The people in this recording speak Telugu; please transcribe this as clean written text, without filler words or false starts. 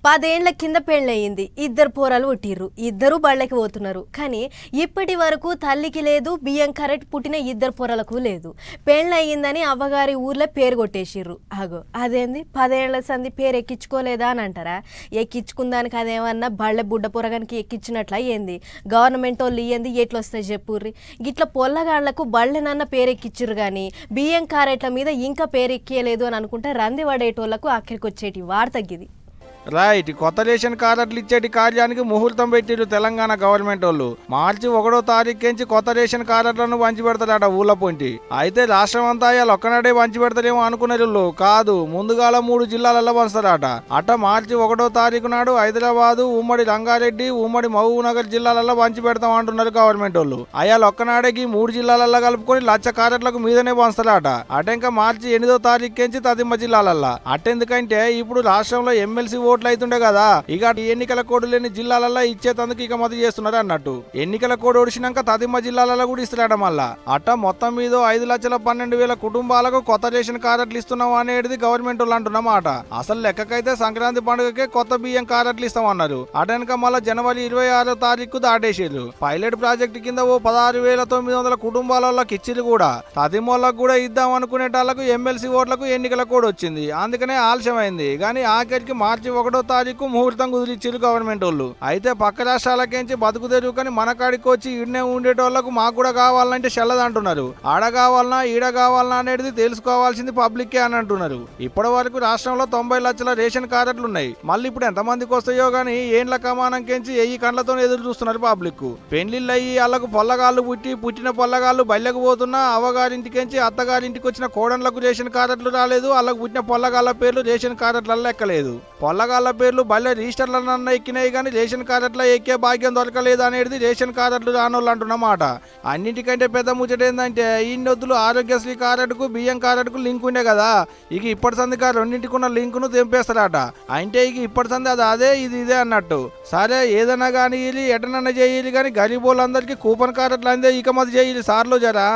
10 ఏళ్ల కింద పెళ్ళయింది. ఇద్దరు పోరాలు పుట్టిర్రు. ఇద్దరు బళ్ళకి పోతున్నారు. కానీ ఇప్పటి వరకు తల్లికి లేదు, బియ్యం కరెక్ట్ పుట్టిన ఇద్దరు పోరాలకు లేదు. పెళ్ళయిందని అవ్వగారి ఊర్లో పేరు కొట్టేసిర్రు. ఆగో అదేంది 10 ఏళ్ల సంది పేరు ఎక్కించుకోలేదా అని అంటారా? ఎక్కించుకుందానికి అదేమన్నా బళ్ళ బుడ్డ పొరగానికి ఎక్కించినట్ల ఏంది? గవర్నమెంట్ వాళ్ళు ఇయ్యంది ఎట్లొస్తాయి చెప్పుర్రి. గిట్ల పొల్లగాళ్లకు బళ్ళెనన్న పేరు ఎక్కిచ్చిర్రు కానీ బియ్యం కారెట్ల మీద ఇంకా పేరు ఎక్కియలేదు అని అనుకుంటే రంది పడేటోళ్లకు అక్కడికి వచ్చేటి వార్త తగ్గిది. రైట్. కొత్త రేషన్ కార్డులు ఇచ్చేటి కార్యానికి ముహూర్తం పెట్టిరు తెలంగాణ గవర్నమెంట్ వాళ్ళు. మార్చి 1వ తారీఖు నుంచి కొత్త రేషన్ కార్డులను పంచి పెడతారట ఊళ్ళ పొంటి. అయితే రాష్ట్రం అంతా ఇలా ఒక్కనాడే పంచి పెడతారేమో అనుకునేళ్ళు కాదు, ముందుగాల 3 జిల్లాలలో పంచుతారట. అట మార్చి 1వ తారీఖు నాడు హైదరాబాదు, ఉమ్మడి రంగారెడ్డి, ఉమ్మడి మహబూబ్నగర్ జిల్లాలలో పంచి పెడతాం అంటున్నారు గవర్నమెంట్ వాళ్ళు. అయ్యాల ఒక్కనాడేకి 3 జిల్లాలలో కలుపుకొని 1,00,000 కార్డులకు మీదనే పంచుతారట. అట ఇంకా మార్చి 8వ తారీఖు నుంచి తదిమ జిల్లాలల్లో. అట్టెందుకంటే ఇప్పుడు రాష్ట్రంలో ఎమ్మెల్సీ ఓట్లు అవుతుండే కదా, ఇక ఎన్నికల కోడ్ లేని జిల్లాలలో ఇచ్చేతందుకు ఇక మద్దతు చేస్తున్నారు అన్నట్టు. ఎన్నికల కోడ్ ఓడిసినాక తదిమ జిల్లాలలో కూడా ఇస్తున్నాడ మళ్ళా. అట్ట మొత్తం మీద 5,12,000 కుటుంబాలకు కొత్త రేషన్ కార్డులు ఇస్తున్నాం అనేది గవర్నమెంట్ వాళ్ళు అంటున్నమాట. అసలు లెక్కకైతే సంక్రాంతి పండుగకే కొత్త బియ్యం కార్డులు ఇస్తామన్నారు. అటెనక మళ్ళా జనవరి 26వ తారీఖు దాటేసారు. పైలట్ ప్రాజెక్టు కింద ఓ 16,900 కుటుంబాలకు ఇచ్చిరు కూడా. తదిమోళ్ళకు కూడా ఇద్దాం అనుకునేటాళ్లకు ఎమ్మెల్సీ ఓట్లకు ఎన్నికల కోడ్ వచ్చింది. అందుకనే ఆలస్యమైంది. కానీ ఆఖరికి మార్చి 1వ తారీఖు ముహూర్తం కుదిరిచ్చిరు గవర్నమెంట్ వాళ్ళు. అయితే పక్క రాష్ట్రాలకేంచి బతుకు తెరువు కానీ మన కాడికి వచ్చి ఈడనే ఉండేటోళ్లకు మాకు కూడా కావాలంటే చెల్లదంటున్నారు. ఆడ కావాలన్నా ఈడ కావాలన్నా అనేది తెలుసుకోవాల్సింది పబ్లిక్కే అని అంటున్నారు. ఇప్పటి వరకు రాష్ట్రంలో 90 లక్షల రేషన్ కార్డులు ఉన్నాయి. మళ్ళీ ఇప్పుడు ఎంతమందికి వస్తాయో గానీ ఏండ్ల కమానంకేంచి 1000 కండ్లతో ఎదురు చూస్తున్నారు పబ్లిక్. పెళ్లిళ్ళు అయ్యి వాళ్ళకు పొల్లగాళ్ళు పుట్టిన పొల్లగాళ్ళు బయలకు పోతున్నా అవ్వగారింటికేంచి అత్తగారింటికి వచ్చిన కోడన్లకు రేషన్ కార్డులు రాలేదు. వాళ్ళకు పుట్టిన పొల్లగాళ్ళ పేర్లు రేషన్ కార్డులలో ఎక్కలేదు. పొల్లగాళ్ళ పేర్లు బల్లె రిజిస్టర్లన్న ఎక్కినాయి కానీ రేషన్ కార్డులో ఎక్కే భాగ్యం దొరకలేదు అనేది రేషన్ కార్డులు రానోళ్ళు అంటున్నమాట. అన్నింటికంటే పెద్ద ముచ్చట ఏంటంటే ఇన్నొద్దులు ఆరోగ్యశ్రీ కార్డుకు బియ్యం కార్డుకు లింక్ ఉండే కదా, ఇక ఇప్పటి సందిగా రెండింటికున్న లింకును తెంపేస్తారట. అంటే ఇక ఇప్పటి సంది అది అదే ఇది ఇదే అన్నట్టు. సరే ఏదైనా కానీ ఎటనన్నా చేయాలి కానీ గరీబ్ వాళ్ళందరికీ కూపన్ కార్డులు అందే ఇక మధ్య చేయాలి సార్లు జరా.